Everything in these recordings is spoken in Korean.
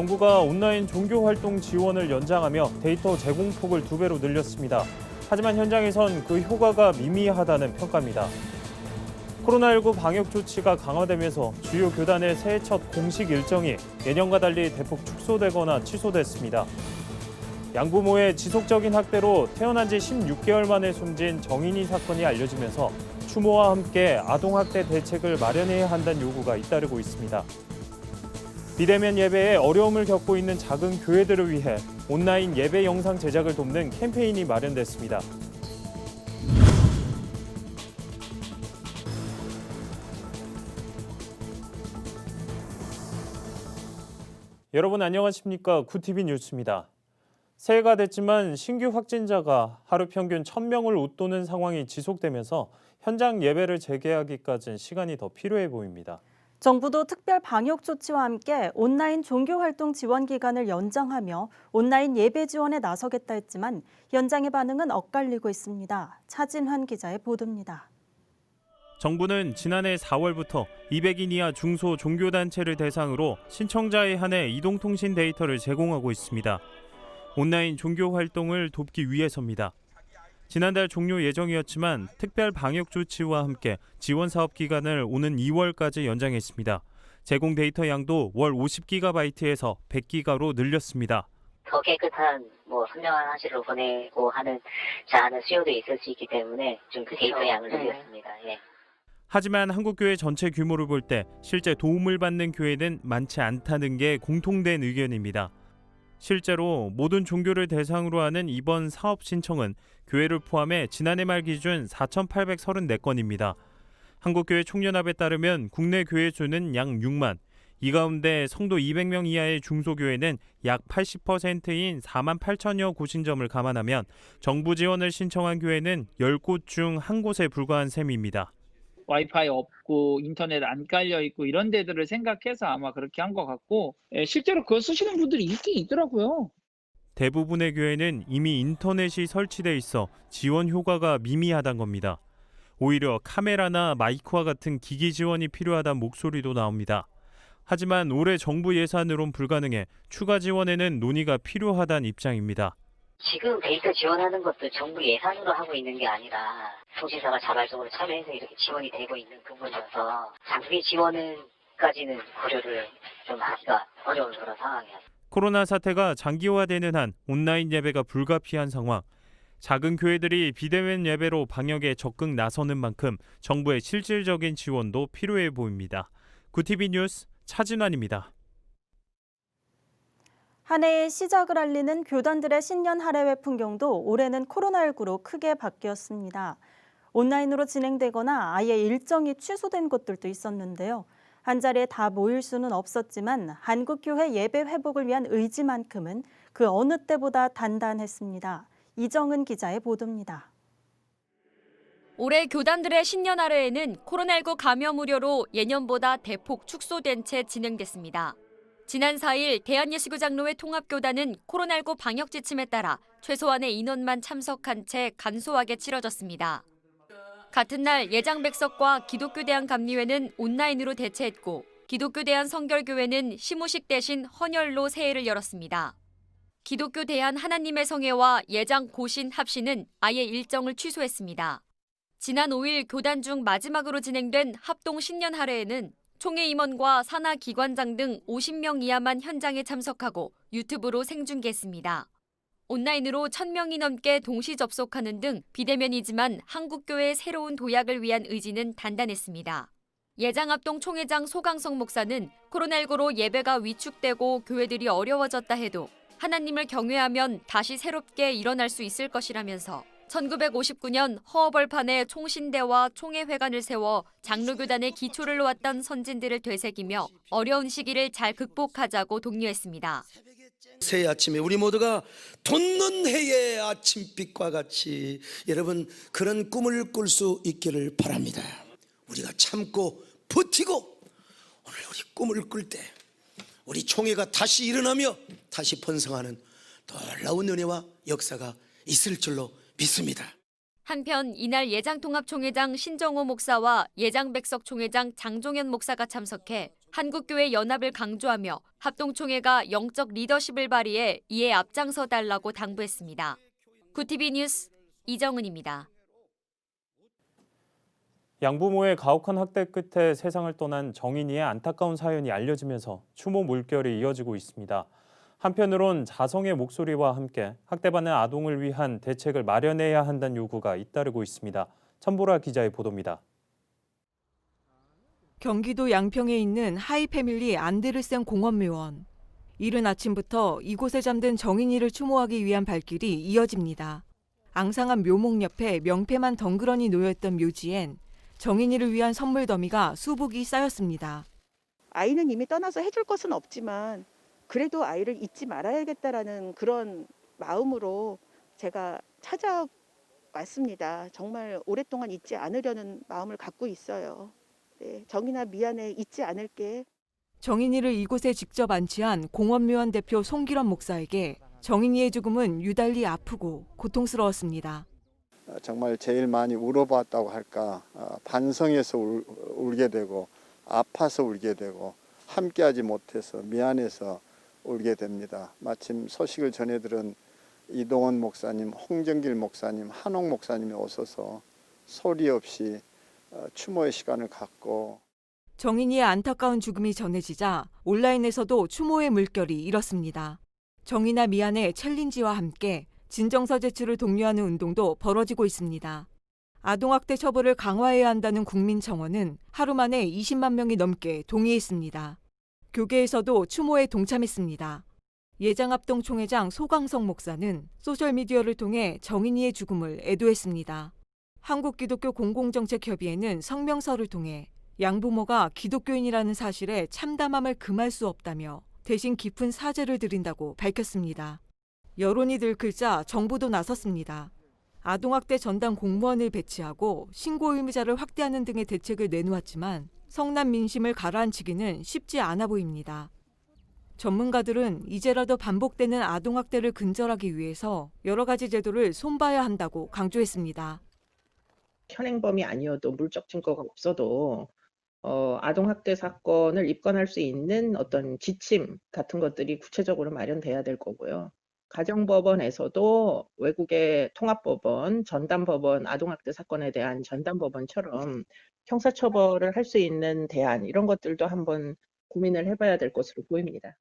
정부가 온라인 종교활동 지원을 연장하며 데이터 제공폭을 2배로 늘렸습니다. 하지만 현장에선 그 효과가 미미하다는 평가입니다. 코로나19 방역 조치가 강화되면서 주요 교단의 새해 첫 공식 일정이 예년과 달리 대폭 축소되거나 취소됐습니다. 양부모의 지속적인 학대로 태어난 지 16개월 만에 숨진 정인이 사건이 알려지면서 추모와 함께 아동학대 대책을 마련해야 한다는 요구가 잇따르고 있습니다. 비대면 예배에 어려움을 겪고 있는 작은 교회들을 위해 온라인 예배 영상 제작을 돕는 캠페인이 마련됐습니다. 여러분 안녕하십니까? 구티비 뉴스입니다. 새해가 됐지만 신규 확진자가 하루 평균 1,000명을 웃도는 상황이 지속되면서 현장 예배를 재개하기까지는 시간이 더 필요해 보입니다. 정부도 특별 방역 조치와 함께 온라인 종교활동 지원 기간을 연장하며 온라인 예배 지원에 나서겠다 했지만 현장의 반응은 엇갈리고 있습니다. 차진환 기자의 보도입니다. 정부는 지난해 4월부터 200인 이하 중소 종교단체를 대상으로 신청자에 한해 이동통신 데이터를 제공하고 있습니다. 온라인 종교활동을 돕기 위해서입니다. 지난달 종료 예정이었지만 특별 방역 조치와 함께 지원 사업 기간을 오는 2월까지 연장했습니다. 제공 데이터 양도 월 50GB에서 100GB로 늘렸습니다. 더 깨끗한 선명한 화질로 보내고 하는 수요도 있을 수 있기 때문에 좀 그 데이터 양을 늘렸습니다. 예. 하지만 한국교회 전체 규모를 볼 때 실제 도움을 받는 교회는 많지 않다는 게 공통된 의견입니다. 실제로 모든 종교를 대상으로 하는 이번 사업 신청은 교회를 포함해 지난해 말 기준 4,834건입니다. 한국교회 총연합에 따르면 국내 교회 수는 약 6만, 이 가운데 성도 200명 이하의 중소교회는 약 80%인 4만 8천여 곳인 점을 감안하면 정부 지원을 신청한 교회는 10곳 중 1곳에 불과한 셈입니다. 와이파이 없고 인터넷 안 깔려 있고 이런 데들을 생각해서 아마 그렇게 한 것 같고 실제로 그거 쓰시는 분들이 있긴 있더라고요. 대부분의 교회는 이미 인터넷이 설치돼 있어 지원 효과가 미미하다는 겁니다. 오히려 카메라나 마이크와 같은 기기 지원이 필요하다는 목소리도 나옵니다. 하지만 올해 정부 예산으론 불가능해 추가 지원에는 논의가 필요하다는 입장입니다. 지금 데이터 지원하는 것도 정부 예산으로 하고 있는 게 아니라 통신사가 자발적으로 참여해서 이렇게 지원이 되고 있는 부분이어서 장기 지원은까지는 고려를 좀 하기가 어려운 그런 상황이었습니다. 코로나 사태가 장기화되는 한 온라인 예배가 불가피한 상황. 작은 교회들이 비대면 예배로 방역에 적극 나서는 만큼 정부의 실질적인 지원도 필요해 보입니다. 구티비 뉴스 차진환입니다. 한 해의 시작을 알리는 교단들의 신년 할애회 풍경도 올해는 코로나19로 크게 바뀌었습니다. 온라인으로 진행되거나 아예 일정이 취소된 곳들도 있었는데요. 한자리에 다 모일 수는 없었지만 한국교회 예배 회복을 위한 의지만큼은 그 어느 때보다 단단했습니다. 이정은 기자의 보도입니다. 올해 교단들의 신년 할애회는 코로나19 감염 우려로 예년보다 대폭 축소된 채 진행됐습니다. 지난 4일 대한예수교 장로회 통합교단은 코로나19 방역 지침에 따라 최소한의 인원만 참석한 채 간소하게 치러졌습니다. 같은 날 예장백석과 기독교 대한감리회는 온라인으로 대체했고 기독교 대한 성결교회는 시무식 대신 헌혈로 새해를 열었습니다. 기독교 대한 하나님의 성회와 예장 고신 합시는 아예 일정을 취소했습니다. 지난 5일 교단 중 마지막으로 진행된 합동 신년 할애회는 총회 임원과 산하 기관장 등 50명 이하만 현장에 참석하고 유튜브로 생중계했습니다. 온라인으로 1,000명이 넘게 동시 접속하는 등 비대면이지만 한국교회의 새로운 도약을 위한 의지는 단단했습니다. 예장합동 총회장 소강성 목사는 코로나19로 예배가 위축되고 교회들이 어려워졌다 해도 하나님을 경외하면 다시 새롭게 일어날 수 있을 것이라면서 1959년 허허벌판에 총신대와 총회회관을 세워 장로교단의 기초를 놓았던 선진들을 되새기며 어려운 시기를 잘 극복하자고 독려했습니다. 새해 아침에 우리 모두가 돋는 해의 아침빛과 같이 여러분 그런 꿈을 꿀 수 있기를 바랍니다. 우리가 참고 버티고 오늘 우리 꿈을 꿀 때 우리 총회가 다시 일어나며 다시 번성하는 놀라운 은혜와 역사가 있을 줄로 믿습니다. 한편 이날 예장통합총회장 신정호 목사와 예장백석 총회장 장종현 목사가 참석해 한국교회 연합을 강조하며 합동총회가 영적 리더십을 발휘해 이에 앞장서 달라고 당부했습니다. 구티비 뉴스 이정은입니다. 양부모의 가혹한 학대 끝에 세상을 떠난 정인이의 안타까운 사연이 알려지면서 추모 물결이 이어지고 있습니다. 한편으론 자성의 목소리와 함께 학대받는 아동을 위한 대책을 마련해야 한다는 요구가 잇따르고 있습니다. 천보라 기자의 보도입니다. 경기도 양평에 있는 하이패밀리 안데르센 공원묘원. 이른 아침부터 이곳에 잠든 정인이를 추모하기 위한 발길이 이어집니다. 앙상한 묘목 옆에 명패만 덩그러니 놓여있던 묘지엔 정인이를 위한 선물 더미가 수북이 쌓였습니다. 아이는 이미 떠나서 해줄 것은 없지만 그래도 아이를 잊지 말아야겠다라는 그런 마음으로 제가 찾아왔습니다. 정말 오랫동안 잊지 않으려는 마음을 갖고 있어요. 네, 정인아 미안해, 잊지 않을게. 정인이를 이곳에 직접 안치한 공원묘원 대표 송기런 목사에게 정인이의 죽음은 유달리 아프고 고통스러웠습니다. 정말 제일 많이 울어봤다고 할까, 반성해서 울게 되고 아파서 울게 되고 함께하지 못해서 미안해서 울게 됩니다. 마침 소식을 전해 들은 이동원 목사님, 홍정길 목사님, 한옥 목사님이 오셔서 소리 없이 추모의 시간을 갖고 정인이의 안타까운 죽음이 전해지자 온라인에서도 추모의 물결이 일었습니다. 정인아 미안해 챌린지와 함께 진정서 제출을 독려하는 운동도 벌어지고 있습니다. 아동학대 처벌을 강화해야 한다는 국민청원은 하루 만에 20만 명이 넘게 동의했습니다. 교계에서도 추모에 동참했습니다. 예장합동 총회장 소강성 목사는 소셜미디어를 통해 정인이의 죽음을 애도했습니다. 한국기독교 공공정책협의회는 성명서를 통해 양부모가 기독교인이라는 사실에 참담함을 금할 수 없다며 대신 깊은 사죄를 드린다고 밝혔습니다. 여론이 들끓자 정부도 나섰습니다. 아동학대 전담 공무원을 배치하고 신고 의무자를 확대하는 등의 대책을 내놓았지만 성난 민심을 가라앉히기는 쉽지 않아 보입니다. 전문가들은 이제라도 반복되는 아동학대를 근절하기 위해서 여러 가지 제도를 손봐야 한다고 강조했습니다. 현행범이 아니어도 물적 증거가 없어도 아동학대 사건을 입건할 수 있는 어떤 지침 같은 것들이 구체적으로 마련돼야 될 거고요. 가정법원에서도 외국의 통합법원, 전담법원, 아동학대 사건에 대한 전담법원처럼 형사처벌을 할 수 있는 대안 이런 것들도 한번 고민을 해봐야 될 것으로 보입니다.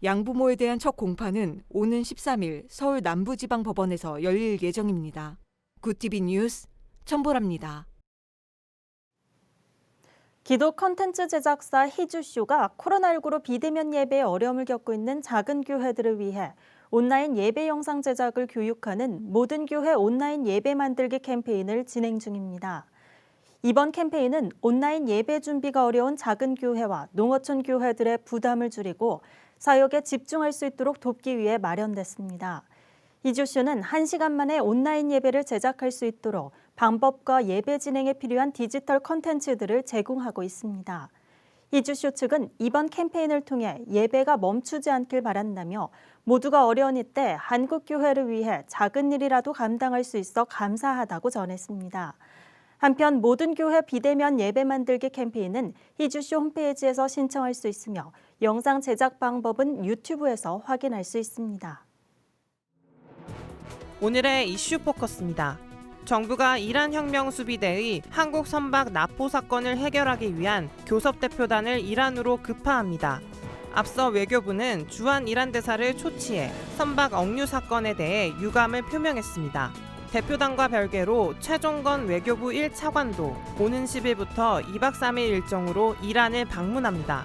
양부모에 대한 첫 공판은 오는 13일 서울 남부지방법원에서 열릴 예정입니다. 구티비 뉴스 천보라입니다. 기도 컨텐츠 제작사 희주쇼가 코로나19로 비대면 예배에 어려움을 겪고 있는 작은 교회들을 위해 온라인 예배 영상 제작을 교육하는 모든 교회 온라인 예배 만들기 캠페인을 진행 중입니다. 이번 캠페인은 온라인 예배 준비가 어려운 작은 교회와 농어촌 교회들의 부담을 줄이고 사역에 집중할 수 있도록 돕기 위해 마련됐습니다. 희주쇼는 1시간 만에 온라인 예배를 제작할 수 있도록 방법과 예배 진행에 필요한 디지털 콘텐츠들을 제공하고 있습니다. 희주쇼 측은 이번 캠페인을 통해 예배가 멈추지 않길 바란다며 모두가 어려운 이때 한국 교회를 위해 작은 일이라도 감당할 수 있어 감사하다고 전했습니다. 한편 모든 교회 비대면 예배 만들기 캠페인은 희주쇼 홈페이지에서 신청할 수 있으며 영상 제작 방법은 유튜브에서 확인할 수 있습니다. 오늘의 이슈 포커스입니다. 정부가 이란 혁명 수비대의 한국 선박 납포 사건을 해결하기 위한 교섭 대표단을 이란으로 급파합니다. 앞서 외교부는 주한 이란 대사를 초치해 선박 억류 사건에 대해 유감을 표명했습니다. 대표단과 별개로 최종건 외교부 1차관도 오는 10일부터 2박 3일 일정으로 이란을 방문합니다.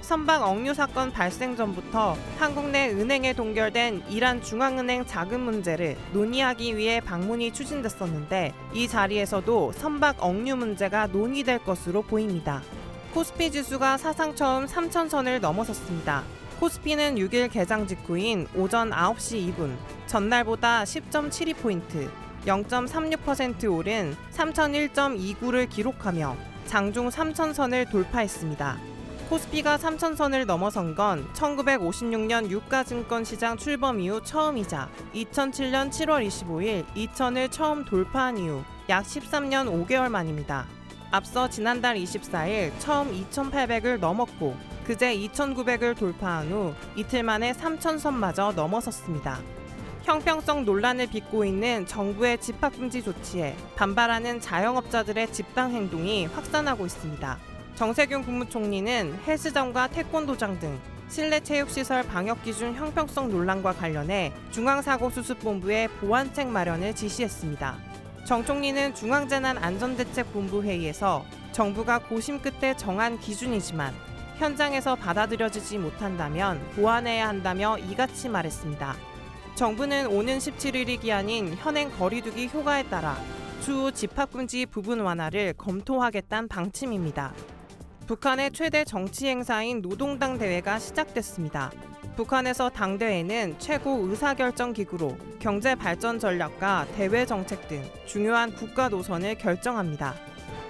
선박 억류 사건 발생 전부터 한국 내 은행에 동결된 이란 중앙은행 자금 문제를 논의하기 위해 방문이 추진됐었는데 이 자리에서도 선박 억류 문제가 논의될 것으로 보입니다. 코스피 지수가 사상 처음 3,000선을 넘어섰습니다. 코스피는 6일 개장 직후인 오전 9시 2분, 전날보다 10.72포인트, 0.36% 오른 3,001.29를 기록하며 장중 3,000선을 돌파했습니다. 코스피가 3,000선을 넘어선 건 1956년 유가증권 시장 출범 이후 처음이자 2007년 7월 25일 2,000을 처음 돌파한 이후 약 13년 5개월 만입니다. 앞서 지난달 24일 처음 2,800을 넘었고 그제 2,900을 돌파한 후 이틀 만에 3,000선마저 넘어섰습니다. 형평성 논란을 빚고 있는 정부의 집합금지 조치에 반발하는 자영업자들의 집단 행동이 확산하고 있습니다. 정세균 국무총리는 헬스장과 태권도장 등 실내 체육시설 방역기준 형평성 논란과 관련해 중앙사고수습본부에 보완책 마련을 지시했습니다. 정 총리는 중앙재난안전대책본부 회의에서 정부가 고심 끝에 정한 기준이지만 현장에서 받아들여지지 못한다면 보완해야 한다며 이같이 말했습니다. 정부는 오는 17일이 기한인 현행 거리두기 효과에 따라 추후 집합금지 부분 완화를 검토하겠다는 방침입니다. 북한의 최대 정치 행사인 노동당 대회가 시작됐습니다. 북한에서 당대회는 최고 의사결정 기구로 경제 발전 전략과 대외 정책 등 중요한 국가 노선을 결정합니다.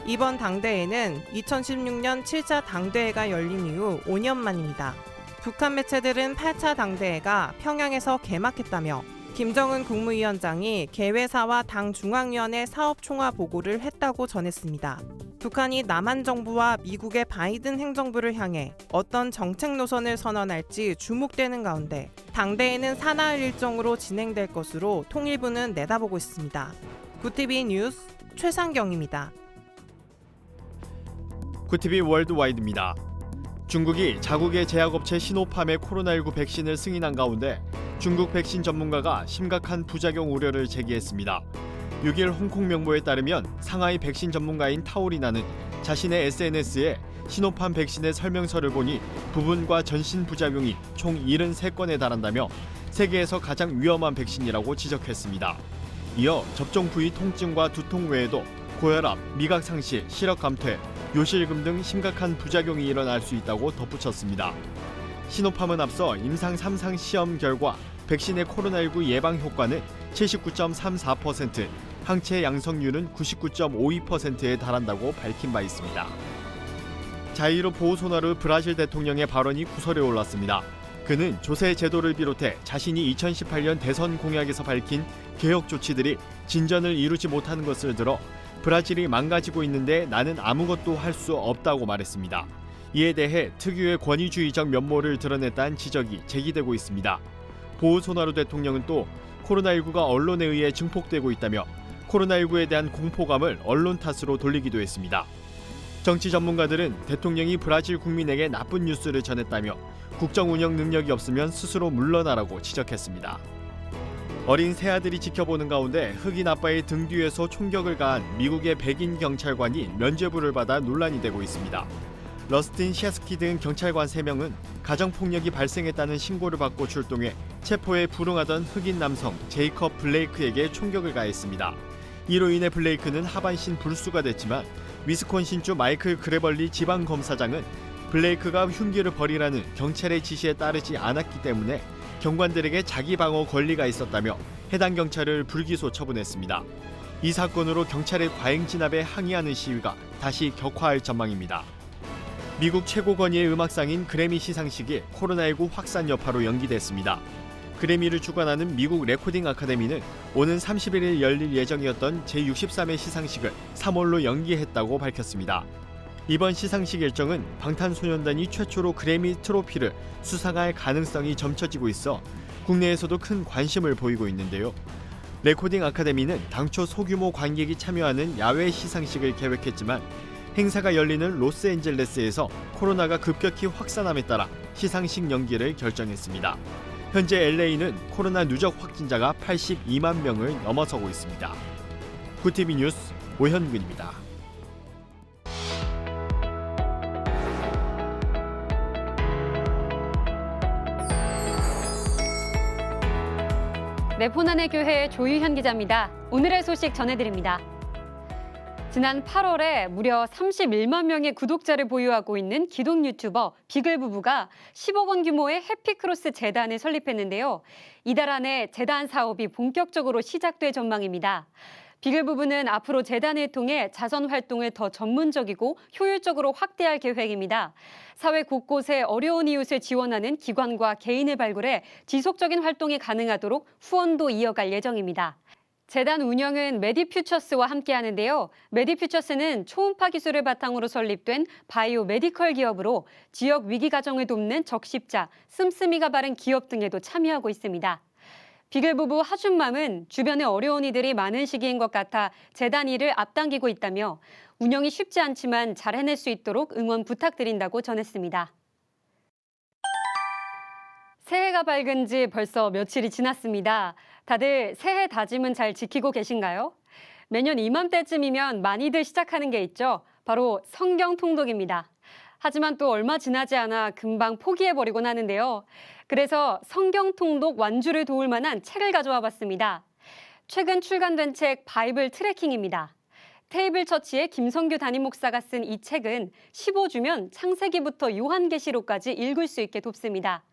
이번 당대회는 2016년 7차 당대회가 열린 이후 5년 만입니다. 북한 매체들은 8차 당대회가 평양에서 개막했다며 김정은 국무위원장이 개회사와 당 중앙위원회 사업 총화 보고를 했다고 전했습니다. 북한이 남한 정부와 미국의 바이든 행정부를 향해 어떤 정책 노선을 선언할지 주목되는 가운데 당대회는 사나흘 일정으로 진행될 것으로 통일부는 내다보고 있습니다. 구티비 뉴스 최상경입니다. 구티비 월드와이드입니다. 중국이 자국의 제약업체 시노팜의 코로나19 백신을 승인한 가운데 중국 백신 전문가가 심각한 부작용 우려를 제기했습니다. 6일 홍콩 명보에 따르면 상하이 백신 전문가인 타오리나는 자신의 SNS에 시노팜 백신의 설명서를 보니 부분과 전신 부작용이 총 73건에 달한다며 세계에서 가장 위험한 백신이라고 지적했습니다. 이어 접종 부위 통증과 두통 외에도 고혈압, 미각 상실, 시력 감퇴, 요실금 등 심각한 부작용이 일어날 수 있다고 덧붙였습니다. 시노팜은 앞서 임상 3상 시험 결과 백신의 코로나19 예방 효과는 79.34%, 항체 양성률은 99.52%에 달한다고 밝힌 바 있습니다. 자이르 보우소나루 브라질 대통령의 발언이 구설에 올랐습니다. 그는 조세 제도를 비롯해 자신이 2018년 대선 공약에서 밝힌 개혁 조치들이 진전을 이루지 못하는 것을 들어 브라질이 망가지고 있는데 나는 아무것도 할 수 없다고 말했습니다. 이에 대해 특유의 권위주의적 면모를 드러냈다는 지적이 제기되고 있습니다. 보우소나루 대통령은 또 코로나19가 언론에 의해 증폭되고 있다며 코로나19에 대한 공포감을 언론 탓으로 돌리기도 했습니다. 정치 전문가들은 대통령이 브라질 국민에게 나쁜 뉴스를 전했다며 국정 운영 능력이 없으면 스스로 물러나라고 지적했습니다. 어린 새아들이 지켜보는 가운데 흑인 아빠의 등 뒤에서 총격을 가한 미국의 백인 경찰관이 면죄부를 받아 논란이 되고 있습니다. 러스틴 셰스키 등 경찰관 3명은 가정폭력이 발생했다는 신고를 받고 출동해 체포에 불응하던 흑인 남성 제이컵 블레이크에게 총격을 가했습니다. 이로 인해 블레이크는 하반신 불수가 됐지만 위스콘신주 마이클 그레벌리 지방검사장은 블레이크가 흉기를 버리라는 경찰의 지시에 따르지 않았기 때문에 경관들에게 자기 방어 권리가 있었다며 해당 경찰을 불기소 처분했습니다. 이 사건으로 경찰의 과잉 진압에 항의하는 시위가 다시 격화할 전망입니다. 미국 최고 권위의 음악상인 그래미 시상식이 코로나19 확산 여파로 연기됐습니다. 그래미를 주관하는 미국 레코딩 아카데미는 오는 31일 열릴 예정이었던 제63회 시상식을 3월로 연기했다고 밝혔습니다. 이번 시상식 일정은 방탄소년단이 최초로 그래미 트로피를 수상할 가능성이 점쳐지고 있어 국내에서도 큰 관심을 보이고 있는데요. 레코딩 아카데미는 당초 소규모 관객이 참여하는 야외 시상식을 계획했지만 행사가 열리는 로스앤젤레스에서 코로나가 급격히 확산함에 따라 시상식 연기를 결정했습니다. 현재 LA는 코로나 누적 확진자가 82만 명을 넘어서고 있습니다. 구티비 뉴스 오현근입니다. 네포난의 교회 조유현 기자입니다. 오늘의 소식 전해드립니다. 지난 8월에 무려 31만 명의 구독자를 보유하고 있는 기독 유튜버 비글 부부가 10억 원 규모의 해피크로스 재단을 설립했는데요. 이달 안에 재단 사업이 본격적으로 시작될 전망입니다. 비글 부부는 앞으로 재단을 통해 자선 활동을 더 전문적이고 효율적으로 확대할 계획입니다. 사회 곳곳에 어려운 이웃을 지원하는 기관과 개인을 발굴해 지속적인 활동이 가능하도록 후원도 이어갈 예정입니다. 재단 운영은 메디퓨처스와 함께 하는데요. 메디퓨처스는 초음파 기술을 바탕으로 설립된 바이오 메디컬 기업으로 지역 위기 가정을 돕는 적십자, 씀씀이가 바른 기업 등에도 참여하고 있습니다. 비글 부부 하준맘은 주변에 어려운 이들이 많은 시기인 것 같아 재단 일을 앞당기고 있다며 운영이 쉽지 않지만 잘 해낼 수 있도록 응원 부탁드린다고 전했습니다. 새해가 밝은 지 벌써 며칠이 지났습니다. 다들 새해 다짐은 잘 지키고 계신가요? 매년 이맘때쯤이면 많이들 시작하는 게 있죠. 바로 성경 통독입니다. 하지만 또 얼마 지나지 않아 금방 포기해버리곤 하는데요. 그래서 성경 통독 완주를 도울 만한 책을 가져와 봤습니다. 최근 출간된 책 바이블 트래킹입니다. 테이블 처치의 김성규 담임 목사가 쓴 이 책은 15주면 창세기부터 요한계시록까지 읽을 수 있게 돕습니다.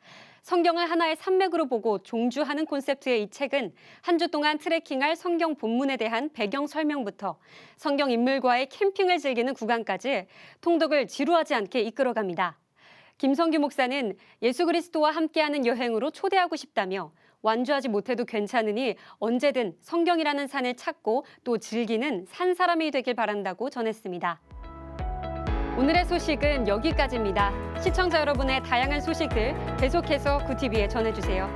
성경을 하나의 산맥으로 보고 종주하는 콘셉트의 이 책은 한 주 동안 트래킹할 성경 본문에 대한 배경 설명부터 성경 인물과의 캠핑을 즐기는 구간까지 통독을 지루하지 않게 이끌어갑니다. 김성규 목사는 예수 그리스도와 함께하는 여행으로 초대하고 싶다며 완주하지 못해도 괜찮으니 언제든 성경이라는 산을 찾고 또 즐기는 산 사람이 되길 바란다고 전했습니다. 오늘의 소식은 여기까지입니다. 시청자 여러분의 다양한 소식들 계속해서 구TV에 전해주세요.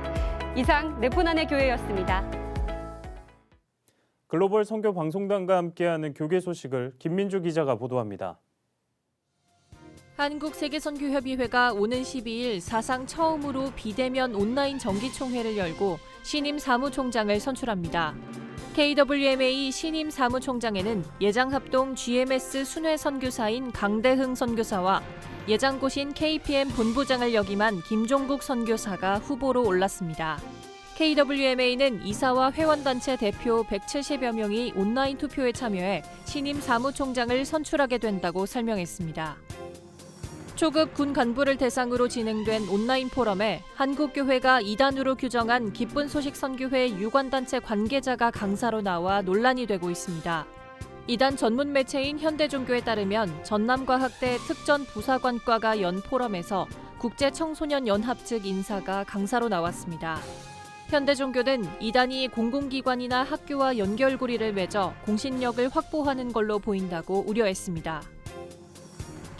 이상 네포난의 교회였습니다. 글로벌 선교 방송단과 함께하는 교계 소식을 김민주 기자가 보도합니다. 한국세계선교협의회가 오는 12일 사상 처음으로 비대면 온라인 정기총회를 열고 신임 사무총장을 선출합니다. KWMA 신임 사무총장에는 예장합동 GMS 순회 선교사인 강대흥 선교사와 예장고신 KPM 본부장을 역임한 김종국 선교사가 후보로 올랐습니다. KWMA는 이사와 회원단체 대표 170여 명이 온라인 투표에 참여해 신임 사무총장을 선출하게 된다고 설명했습니다. 초급 군 간부를 대상으로 진행된 온라인 포럼에 한국교회가 이단으로 규정한 기쁜 소식 선교회 유관단체 관계자가 강사로 나와 논란이 되고 있습니다. 이단 전문 매체인 현대종교에 따르면 전남과학대 특전 부사관과가 연 포럼에서 국제청소년연합 측 인사가 강사로 나왔습니다. 현대종교는 이단이 공공기관이나 학교와 연결고리를 맺어 공신력을 확보하는 걸로 보인다고 우려했습니다.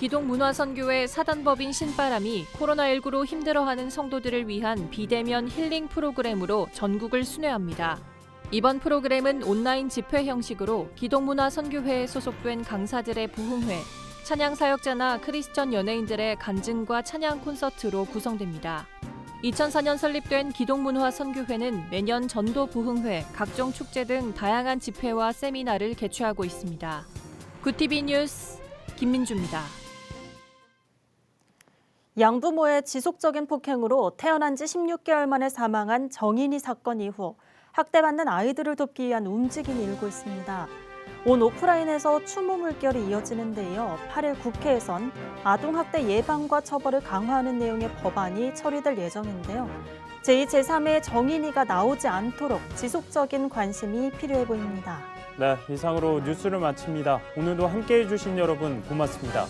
기동문화선교회 사단법인 신바람이 코로나19로 힘들어하는 성도들을 위한 비대면 힐링 프로그램으로 전국을 순회합니다. 이번 프로그램은 온라인 집회 형식으로 기동문화선교회에 소속된 강사들의 부흥회, 찬양사역자나 크리스천 연예인들의 간증과 찬양 콘서트로 구성됩니다. 2004년 설립된 기동문화선교회는 매년 전도 부흥회, 각종 축제 등 다양한 집회와 세미나를 개최하고 있습니다. 구TV 뉴스 김민주입니다. 양부모의 지속적인 폭행으로 태어난 지 16개월 만에 사망한 정인이 사건 이후 학대받는 아이들을 돕기 위한 움직임이 일고 있습니다. 온 오프라인에서 추모 물결이 이어지는데요. 8일 국회에선 아동학대 예방과 처벌을 강화하는 내용의 법안이 처리될 예정인데요. 제2, 제3의 정인이가 나오지 않도록 지속적인 관심이 필요해 보입니다. 네, 이상으로 뉴스를 마칩니다. 오늘도 함께해 주신 여러분 고맙습니다.